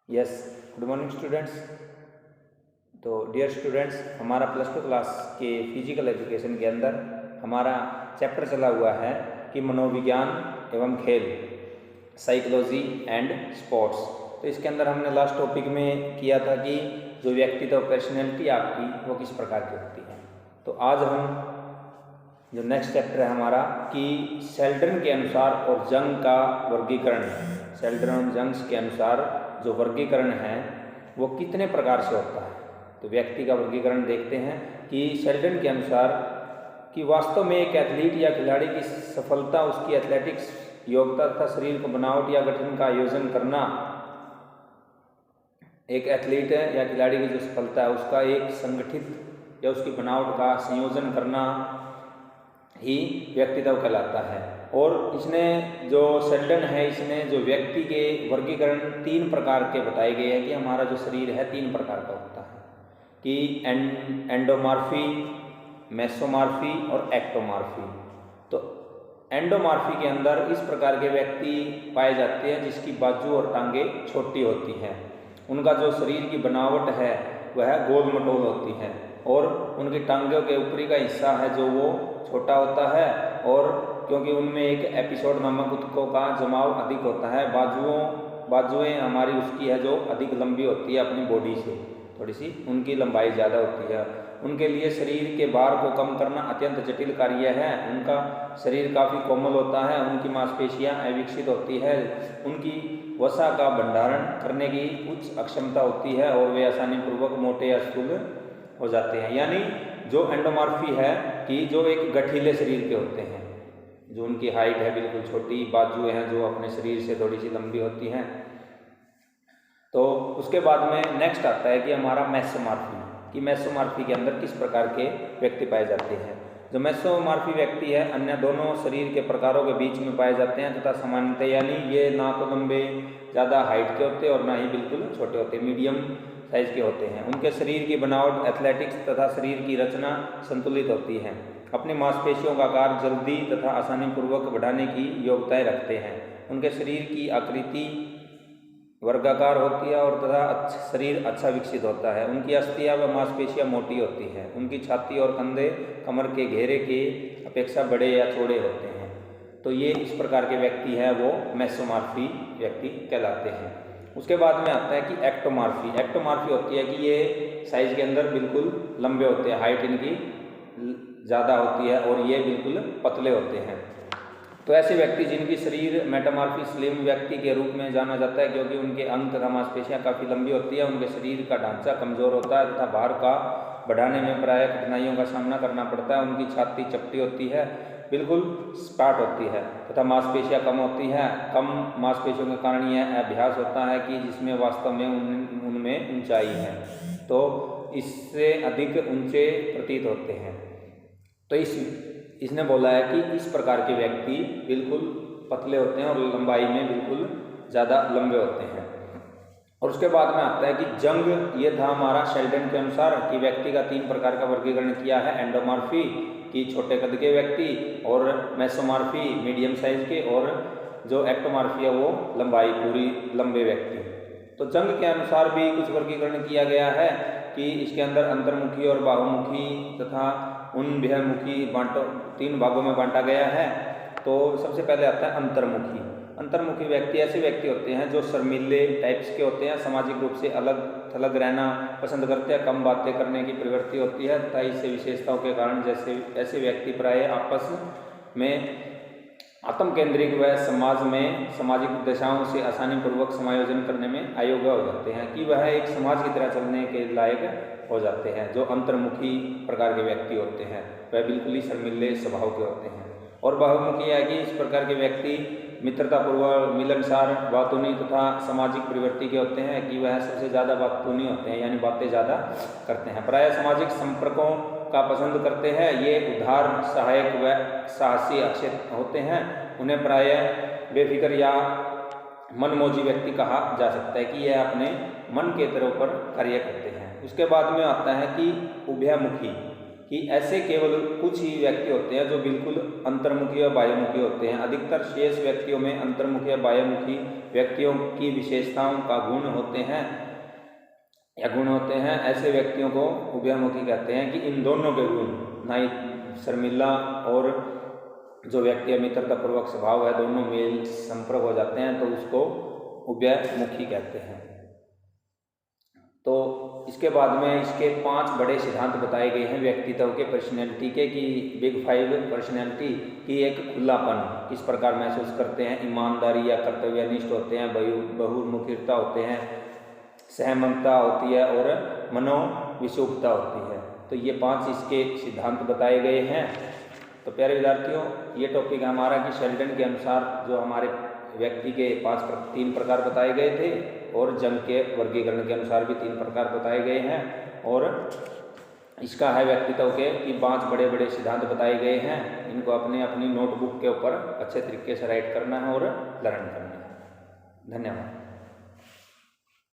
Yes, good morning students. तो dear students, हमारा plus two class के फिजिकल एजुकेशन के अंदर हमारा चैप्टर चला हुआ है कि मनोविज्ञान एवं खेल, साइकोलॉजी एंड स्पोर्ट्स। तो इसके अंदर हमने लास्ट टॉपिक में किया था कि जो व्यक्तित्व पर्सनैलिटी आपकी वो किस प्रकार की होती है। तो आज हम जो नेक्स्ट चैप्टर है हमारा कि शेल्डन के अनुसार और जंग का वर्गीकरण, शेल्डन और जंग्स के अनुसार जो वर्गीकरण है वो कितने प्रकार से होता है। तो व्यक्ति का वर्गीकरण देखते हैं कि शेल्डन के अनुसार कि वास्तव में एक एथलीट या खिलाड़ी की सफलता उसकी एथलेटिक्स योग्यता तथा शरीर को बनावट या गठन का आयोजन करना, एक एथलीट है या खिलाड़ी की जो सफलता है उसका एक संगठित या उसकी बनावट का संयोजन करना ही व्यक्तित्व कहलाता है। और इसने जो शेल्डन है इसने जो व्यक्ति के वर्गीकरण 3 प्रकार के बताए गए हैं कि हमारा जो शरीर है 3 प्रकार का होता है कि एंडोमॉर्फी, मेसोमॉर्फी और एक्टोमॉर्फी। तो एंडोमॉर्फी के अंदर इस प्रकार के व्यक्ति पाए जाते हैं जिसकी बाजू और टांगे छोटी होती हैं, उनका जो शरीर की बनावट है वह गोल मटोल होती है और उनकी टांगों के ऊपरी का हिस्सा है जो वो छोटा होता है, और क्योंकि उनमें एक एपिसोड नामक ऊतकों का जमाव अधिक होता है। बाजुएं हमारी उसकी है जो अधिक लंबी होती है, अपनी बॉडी से थोड़ी सी उनकी लंबाई ज़्यादा होती है। उनके लिए शरीर के भार को कम करना अत्यंत जटिल कार्य है। उनका शरीर काफ़ी कोमल होता है, उनकी मांसपेशियां अविकसित होती है, उनकी वसा का भंडारण करने की उच्च अक्षमता होती है और वे आसानी पूर्वक मोटे या स्थूल हो जाते हैं। यानी जो एंडोमॉर्फी है कि जो एक गठीले शरीर के होते हैं, जो उनकी हाइट है बिल्कुल छोटी, बाजुएं हैं जो अपने शरीर से थोड़ी सी लंबी होती हैं। तो उसके बाद में नेक्स्ट आता है कि हमारा मेसोमॉर्फी, कि मेसोमॉर्फी के अंदर किस प्रकार के व्यक्ति पाए जाते हैं। जो मेसोमॉर्फी व्यक्ति है अन्य दोनों शरीर के प्रकारों के बीच में पाए जाते हैं तथा समानता, यानी ये ना तो लंबे ज़्यादा हाइट के होते हैं और ना ही बिल्कुल छोटे होते, मीडियम साइज के होते हैं। उनके शरीर की बनावट एथलेटिक्स तथा शरीर की रचना संतुलित होती है, अपनी मांसपेशियों का आकार जल्दी तथा आसानी पूर्वक बढ़ाने की योग्यताएं रखते हैं। उनके शरीर की आकृति वर्गाकार होती है और तथा शरीर अच्छा विकसित होता है। उनकी अस्थियां व मांसपेशियां मोटी होती है। उनकी छाती और कंधे कमर के घेरे के अपेक्षा बड़े या चौड़े होते हैं। तो ये इस प्रकार के व्यक्ति है वो मेसोमॉर्फी व्यक्ति कहलाते हैं। उसके बाद में आता है कि एक्टोमॉर्फी। एक्टोमॉर्फी होती है कि ये साइज के अंदर बिल्कुल लंबे होते हैं, हाइट इनकी ज़्यादा होती है और ये बिल्कुल पतले होते हैं। तो ऐसे व्यक्ति जिनकी शरीर मेटामॉर्फी स्लिम व्यक्ति के रूप में जाना जाता है क्योंकि उनके अंग तथा मांसपेशियां काफ़ी लंबी होती है, उनके शरीर का ढांचा कमजोर होता है तथा भार का बढ़ाने में प्रायः कठिनाइयों का सामना करना पड़ता है। उनकी छाती चपटी होती है, बिल्कुल स्पाट होती है तथा मांसपेशियां कम होती है। कम मांसपेशियों के कारण यह अभ्यास होता है कि जिसमें वास्तव में उनमें ऊंचाई है, तो इससे अधिक ऊंचे प्रतीत होते हैं। तो इसने बोला है कि इस प्रकार के व्यक्ति बिल्कुल पतले होते हैं और लंबाई में बिल्कुल ज़्यादा लंबे होते हैं। और उसके बाद में आता है कि जंग, ये था हमारा शेल्डन के अनुसार कि व्यक्ति का 3 प्रकार का वर्गीकरण किया है। एंडोमॉर्फी की छोटे कद के व्यक्ति, और मेसोमॉर्फी मीडियम साइज के, और जो एक्टोमॉर्फी है वो लंबाई पूरी लंबे व्यक्ति। तो जंग के अनुसार भी कुछ वर्गीकरण किया गया है कि इसके अंदर अंतर्मुखी और बाहुमुखी तथा उन्मुखी 3 भागों में बांटा गया है। तो सबसे पहले आता है अंतर्मुखी। अंतर्मुखी व्यक्ति ऐसे व्यक्ति होते हैं जो शर्मीले टाइप्स के होते हैं, सामाजिक रूप से अलग थलग रहना पसंद करते हैं, कम बातें करने की प्रवृत्ति होती है तथा इससे विशेषताओं के कारण जैसे ऐसे व्यक्ति प्रायः आपस में आत्म केंद्रित व समाज में सामाजिक दशाओं से आसानी पूर्वक समायोजन करने में अयोग्य हो जाते हैं, कि वह एक समाज की तरह चलने के लायक हो जाते हैं। जो अंतर्मुखी प्रकार के व्यक्ति होते हैं वह बिल्कुल ही शर्मीले स्वभाव के होते हैं। और बहुमुखी है कि इस प्रकार के व्यक्ति मित्रतापूर्वक, मिलनसार, बातूनी तथा सामाजिक प्रवृत्ति के होते हैं, कि वह सबसे ज़्यादा बातूनी होते हैं, यानी बातें ज़्यादा करते हैं, प्रायः सामाजिक संपर्कों का पसंद करते हैं। ये उदार, सहायक व साहसी अक्षर होते हैं। उन्हें प्रायः बेफिक्र या मनमौजी व्यक्ति कहा जा सकता है कि यह अपने मन के तौर पर कार्य करते हैं। उसके बाद में आता है कि उभयमुखी, कि ऐसे केवल कुछ ही व्यक्ति होते हैं जो बिल्कुल अंतर्मुखी और बाह्यमुखी होते हैं। अधिकतर शेष व्यक्तियों में अंतर्मुखी और बाह्यमुखी व्यक्तियों की विशेषताओं का गुण होते हैं ऐसे व्यक्तियों को उभयमुखी कहते हैं कि इन दोनों के गुण, ना ही शर्मिला और जो व्यक्ति मित्रतापूर्वक स्वभाव है, दोनों मेल संपर्क हो जाते हैं तो उसको उभयमुखी कहते हैं। तो इसके बाद में इसके 5 बड़े सिद्धांत बताए गए हैं व्यक्तित्व के, पर्सनैलिटी के, कि बिग 5 पर्सनैलिटी की एक खुलापन किस प्रकार महसूस करते हैं, ईमानदारी या कर्तव्यनिष्ठ होते हैं, बहुमुखीता होते हैं, सहमता होती है और मनोविषुवता होती है। तो ये 5 इसके सिद्धांत बताए गए हैं। तो प्यारे विद्यार्थियों, ये टॉपिक हमारा कि शेल्डन के अनुसार जो हमारे व्यक्ति के 3 प्रकार बताए गए थे और जंग के वर्गीकरण के अनुसार भी 3 प्रकार बताए गए हैं, और इसका है व्यक्तित्व के कि 5 बड़े बड़े सिद्धांत बताए गए हैं। इनको अपनी नोटबुक के ऊपर अच्छे तरीके से राइट करना है और लर्न करना है। धन्यवाद।